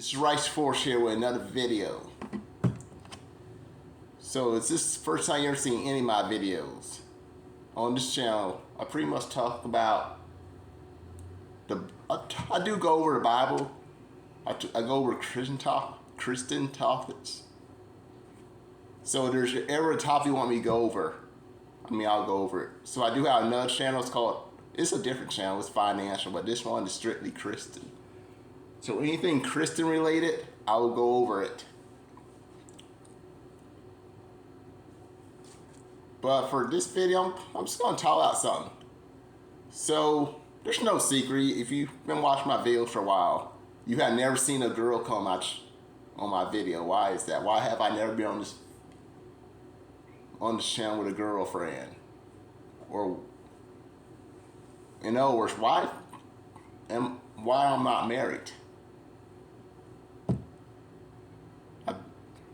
It's Rice Force here with another video. So is this the first time you ever seen any of my videos? On this channel, I pretty much talk about I do go over the Bible. I go over Christian topics. So if there's ever a topic you want me to go over, I'll go over it. So I do have another channel. It's a different channel. It's financial, but this one is strictly Christian. So anything Christian related, I will go over it. But for this video, I'm just going to talk about something. So there's no secret. If you've been watching my videos for a while, you have never seen a girl come out on my video. Why is that? Why have I never been on this channel with a girlfriend? Or in other words, why I'm not married?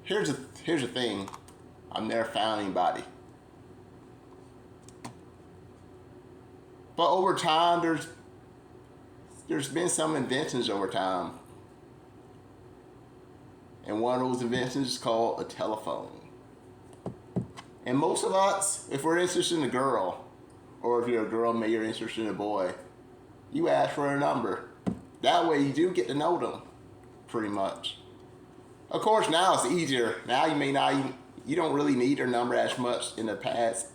Here's the thing. I've never found anybody. But over time, there's been some inventions over time. And one of those inventions is called a telephone. And most of us, if we're interested in a girl, or if you're a girl, maybe you're interested in a boy, you ask for a number. That way you do get to know them, pretty much. Of course, now it's easier. Now you don't really need their number as much in the past.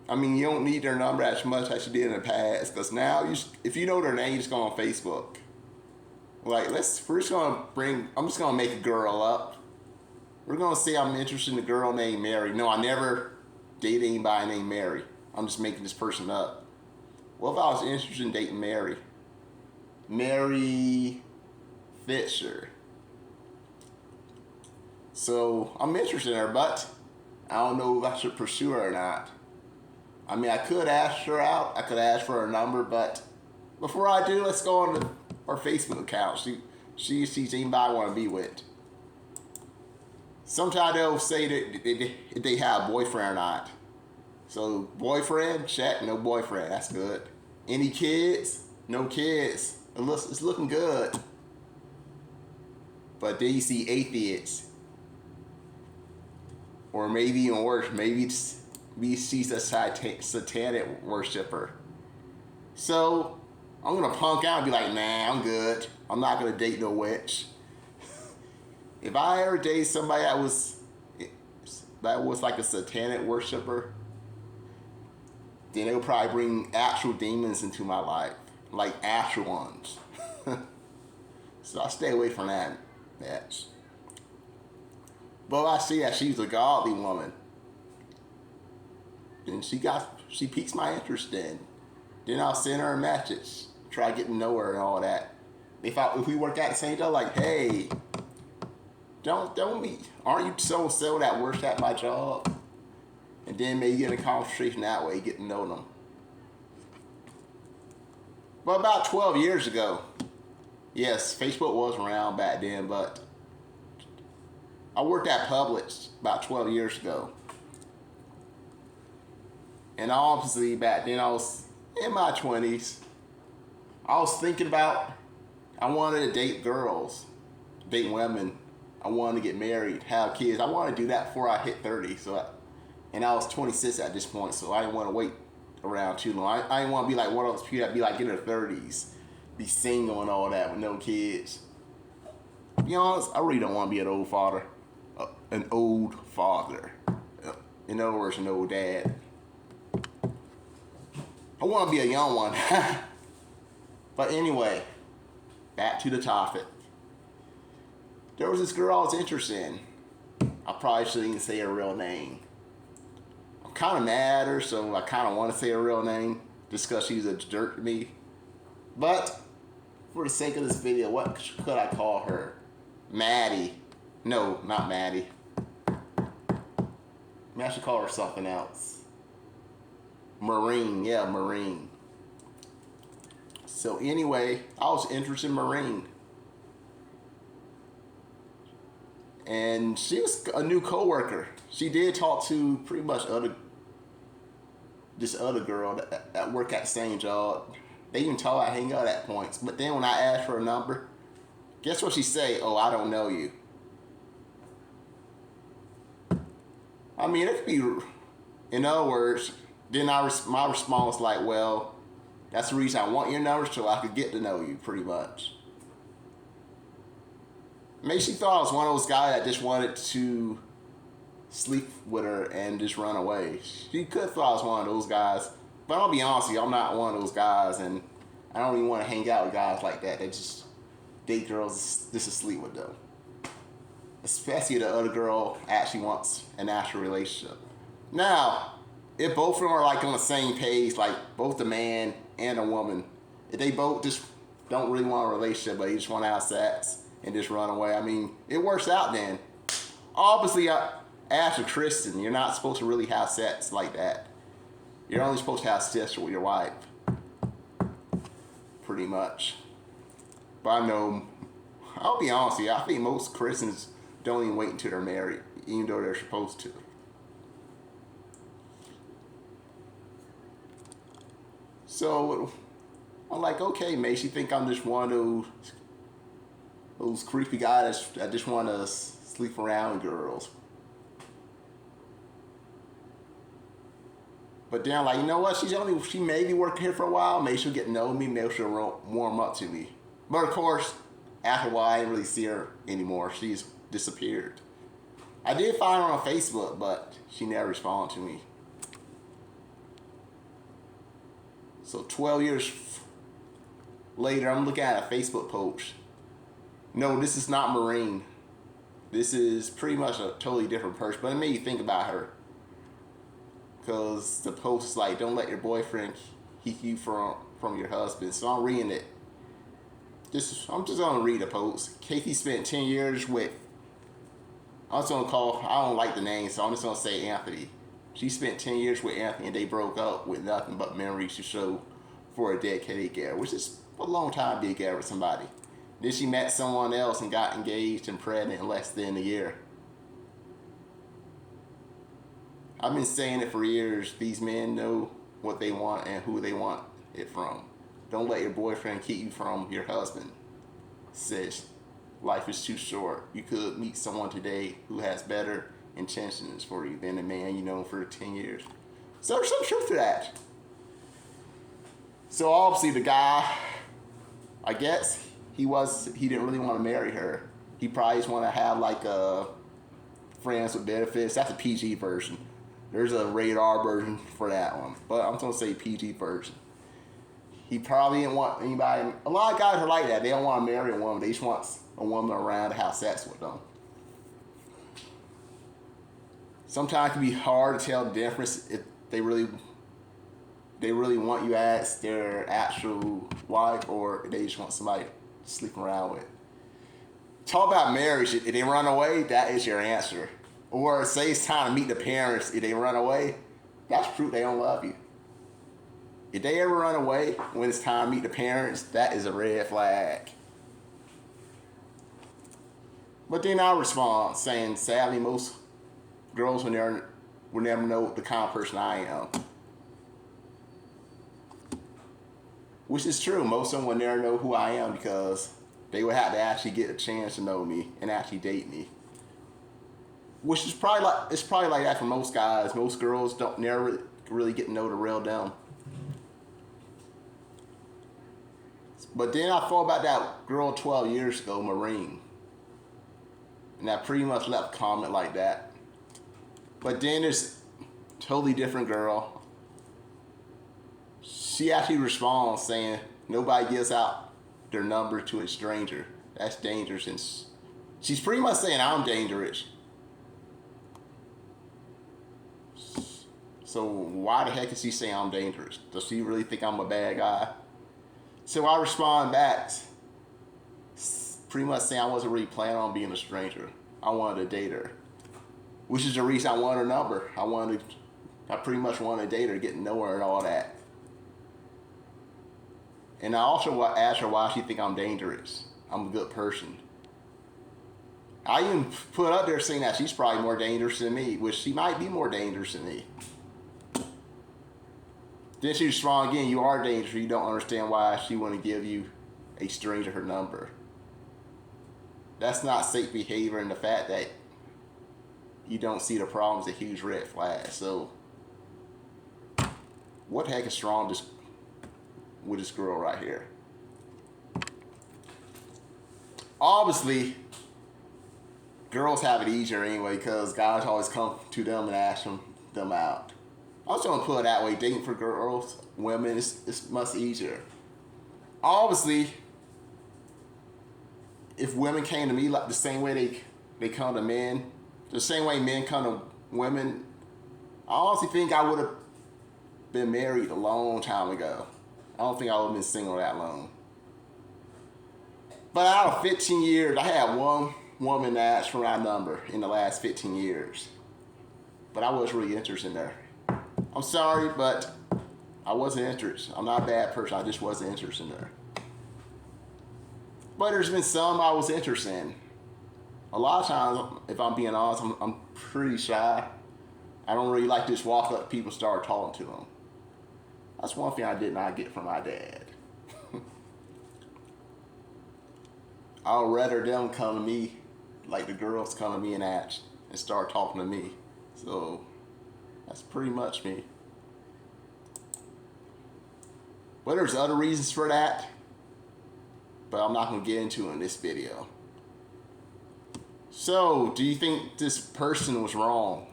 You don't need their number as much as you did in the past, because now if you know their name, just go on Facebook. Like, I'm just gonna make a girl up. We're gonna say I'm interested in a girl named Mary. No, I never dated anybody named Mary. I'm just making this person up. What if I was interested in dating Mary? Mary Fisher. So I'm interested in her, but I don't know if I should pursue her or not. I could ask her out. I could ask for her number, but before I do, let's go on to her Facebook account. She sees anybody I want to be with. Sometimes they'll say that if they have a boyfriend or not. So boyfriend, check. No boyfriend. That's good. Any kids? No kids. It's looking good. But then you see atheists. Or maybe even worse, maybe she's a satanic worshiper. So I'm gonna punk out and be like, nah, I'm good. I'm not gonna date no witch. If I ever date somebody that was like a satanic worshiper, then it'll probably bring actual demons into my life, like actual ones. So I stay away from that. But I see that she's a godly woman. Then she piques my interest in. Then I'll send her a message, try to get to know her and all that. If we work at the same time, like, hey, aren't you so that works at my job? And then maybe get in a conversation that way, get to know them. But about 12 years ago, yes, Facebook was around back then, but I worked at Publix about 12 years ago. And obviously back then I was in my 20s. I was thinking about, I wanted to date girls, date women. I wanted to get married, have kids. I wanted to do that before I hit 30. And I was 26 at this point, so I didn't want to wait around too long. I didn't want to be like one of those people that be like in their 30s, be single and all that with no kids. To be honest, I really don't want to be an old father. In other words, an old dad. I want to be a young one. But anyway, back to the topic. There was this girl I was interested in. I probably shouldn't even say her real name. I'm kind of mad at her, so I kind of want to say her real name just because she's a jerk to me. But for the sake of this video, what could I call her? Maddie. No, not Maddie. I should call her something else. Marine, yeah, Marine. So anyway, I was interested in Marine. And she was a new coworker. She did talk to pretty much this other girl that worked at the same job. They even told I hang out at points. But then when I asked for a number, guess what she say? Oh, I don't know you. I mean, it could be, in other words, then my response like, well, that's the reason I want your number so I could get to know you, pretty much. Maybe she thought I was one of those guys that just wanted to sleep with her and just run away. She could thought I was one of those guys, but I'll be honest with you, I'm not one of those guys, and I don't even want to hang out with guys like that. They just date girls just to sleep with them. Especially if the other girl actually wants an actual relationship. Now, if both of them are like on the same page, like both the man and the woman, if they both just don't really want a relationship, but they just want to have sex and just run away, I mean, it works out then. Obviously, as a Christian, you're not supposed to really have sex like that. You're only supposed to have sex with your wife. Pretty much. But I know, I'll be honest with you, I think most Christians don't even wait until they're married, even though they're supposed to. So I'm like, okay, maybe she think I'm just one of those creepy guys that just want to sleep around girls. But then I'm like, you know what? She may be working here for a while. Maybe she'll get to know me. Maybe she'll warm up to me. But of course, after a while, I didn't really see her anymore. She's disappeared. I did find her on Facebook, but she never responded to me. So 12 years later, I'm looking at a Facebook post. No, this is not Marine. This is pretty much a totally different person. But it made you think about her. Because the post is like, don't let your boyfriend keep you from your husband. So I'm reading it. I'm just going to read the post. Katie spent 10 years with, I don't like the name, so I'm just going to say Anthony. She spent 10 years with Anthony and they broke up with nothing but memories to show for a decade together, which is a long time to be together with somebody. Then she met someone else and got engaged and pregnant in less than a year. I've been saying it for years. These men know what they want and who they want it from. Don't let your boyfriend keep you from your husband. Sis, life is too short. You could meet someone today who has better intentions for you than the man you know for 10 years. So there's some truth to that. So obviously the guy, I guess he didn't really want to marry her. He probably just want to have like a friends with benefits. That's a PG version. There's a rated R version for that one, but I'm going to say PG version. He probably didn't want anybody. A lot of guys are like that. They don't want to marry a woman. They just want a woman around to have sex with them. Sometimes it can be hard to tell the difference if they really want you as their actual wife or they just want somebody to sleep around with. Talk about marriage. If they run away, that is your answer. Or say it's time to meet the parents. If they run away, that's proof they don't love you. If they ever run away when it's time to meet the parents, that is a red flag. But then I respond saying, sadly, most girls will never know the kind of person I am. Which is true. Most of them will never know who I am because they would have to actually get a chance to know me and actually date me. Which is probably like that for most guys. Most girls never really get to know the real them. But then I thought about that girl 12 years ago, Marine. And I pretty much left a comment like that. But then there's a totally different girl. She actually responds saying, nobody gives out their number to a stranger. That's dangerous. And she's pretty much saying I'm dangerous. So why the heck is she saying I'm dangerous? Does she really think I'm a bad guy? So I respond back, pretty much saying I wasn't really planning on being a stranger. I wanted to date her, which is the reason I wanted her number. I pretty much wanted to date her, get to know her and all that. And I also asked her why she think I'm dangerous. I'm a good person. I even put up there saying that she's probably more dangerous than me, which she might be more dangerous than me. Then she was strong again. You are dangerous. You don't understand why she wouldn't give you a stranger her number. That's not safe behavior, and the fact that you don't see the problem is a huge red flag. So, what the heck is wrong with this girl right here? Obviously, girls have it easier anyway because guys always come to them and ask them out. I was going to put it that way. Dating for girls, women, it's much easier. Obviously, if women came to me like the same way they come to men, the same way men come to women, I honestly think I would have been married a long time ago. I don't think I would have been single that long. But out of 15 years, I had one woman ask for my number in the last 15 years. But I wasn't really interested in her. I'm sorry, but I wasn't interested. I'm not a bad person. I just wasn't interested in her. But there's been some I was interested in. A lot of times, if I'm being honest, I'm pretty shy. I don't really like to just walk up to people and start talking to them. That's one thing I did not get from my dad. I'd rather them come to me, like the girls come to me and start talking to me. So that's pretty much me. But there's other reasons for that, but I'm not going to get into it in this video. So, do you think this person was wrong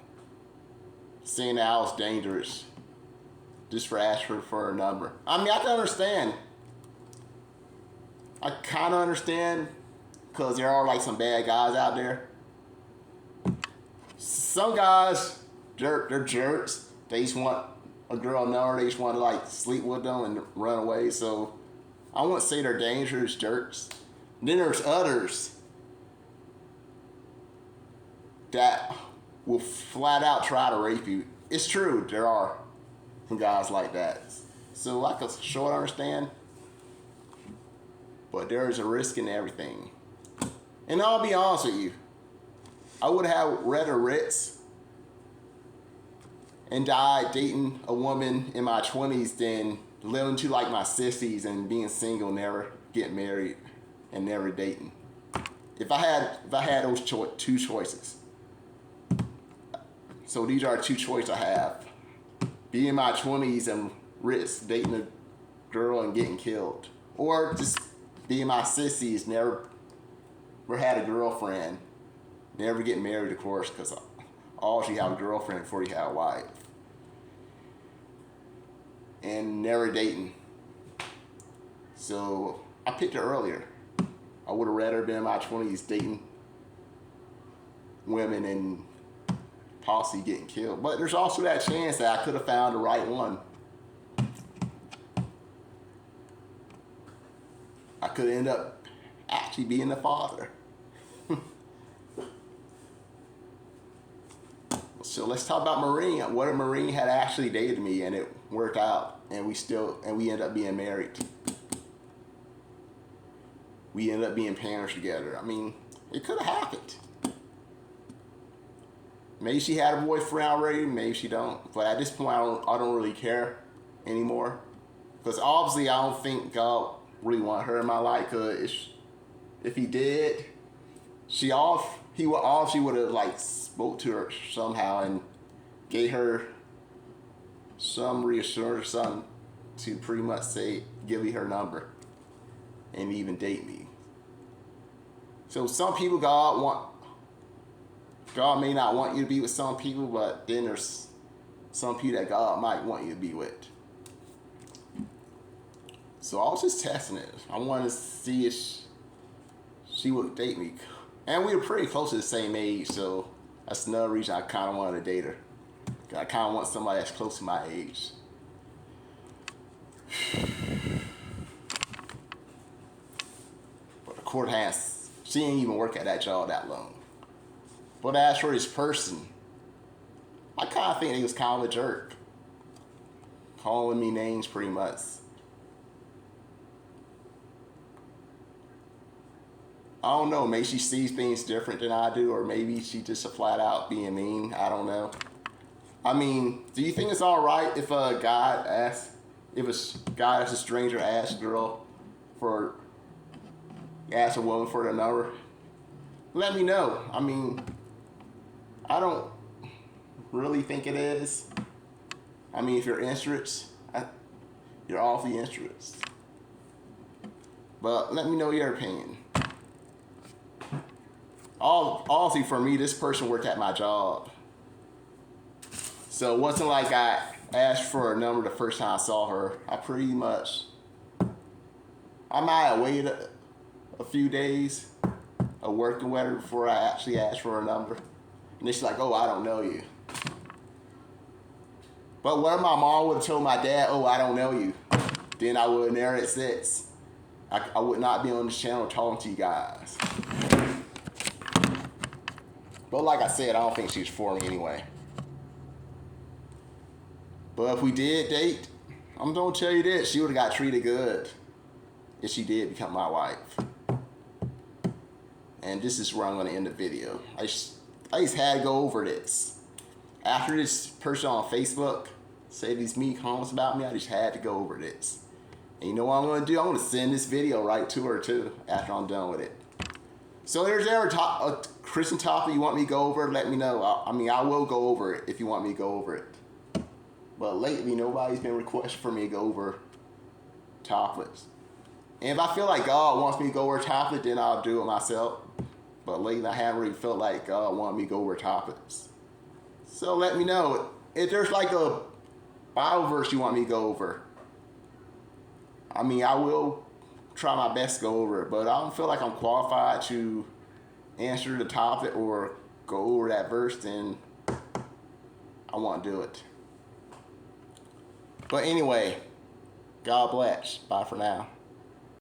saying that I was dangerous just for asking for a number? I mean, I can understand. I kind of understand because there are like some bad guys out there. Some guys, they're jerks. They just want a girl number. They just want to like sleep with them and run away. So I wouldn't say they're dangerous jerks. And then there's others that will flat out try to rape you. It's true, there are some guys like that. So I can sort of understand, but there is a risk in everything. And I'll be honest with you, I would have rather Ritz and died dating a woman in my 20s than living to like my 60s and being single, never getting married, and never dating. If I had those two choices. So these are two choices I have. Be in my 20s and risk dating a girl and getting killed. Or just be in my 60s, never had a girlfriend, never get married, of course, because all you have a girlfriend before you have a wife. And never dating. So I picked it earlier. I would have rather been in my 20s dating women and possibly getting killed. But there's also that chance that I could have found the right one. I could end up actually being the father. So let's talk about Marine. What if Marine had actually dated me and it worked out and we ended up being married? We ended up being parents together. I mean, it could have happened. Maybe she had a boyfriend already, maybe she don't. But at this point, I don't really care anymore. Because obviously, I don't think God really want her in my life. Because if he did, he obviously would have like spoke to her somehow and gave her some reassurance or something to pretty much say, give me her number and even date me. So some people God may not want you to be with some people, but then there's some people that God might want you to be with. So I was just testing it. I wanted to see if she would date me. And we were pretty close to the same age, so that's another reason I kind of wanted to date her. I kind of want somebody that's close to my age. But the court she didn't even work at that job that long. But as for this person, I kind of think he was kind of a jerk. Calling me names pretty much. I don't know, maybe she sees things different than I do, or maybe she just flat out being mean. I don't know. I mean, do you think it's alright if a guy asks if a guy that's a stranger asks a woman for the number, let me know. I mean, I don't really think it is. I mean, if you're interested, you're awfully interested. But let me know your opinion. Honestly, for me, this person worked at my job. So it wasn't like I asked for a number the first time I saw her. I might have waited a few days of working with her before I actually asked for a number. And then she's like, oh, I don't know you. But what if my mom would have told my dad, oh, I don't know you? Then I would have never exist. I would not be on this channel talking to you guys. But like I said, I don't think she's for me anyway. But if we did date, I'm gonna tell you this, she would have got treated good if she did become my wife. And this is where I'm gonna end the video. I just had to go over this. After this person on Facebook said these mean comments about me, I just had to go over this. And you know what I'm gonna do? I'm gonna send this video right to her too after I'm done with it. So there's ever a Christian topic you want me to go over, let me know. I mean, I will go over it if you want me to go over it. But lately, nobody's been requesting for me to go over topics. And if I feel like God wants me to go over a topic, then I'll do it myself. But lately, I haven't really felt like God wants me to go over topics. So let me know. If there's like a Bible verse you want me to go over, I mean, I will try my best to go over it. But I don't feel like I'm qualified to answer the topic or go over that verse, then I won't do it. But anyway, God bless. Bye for now.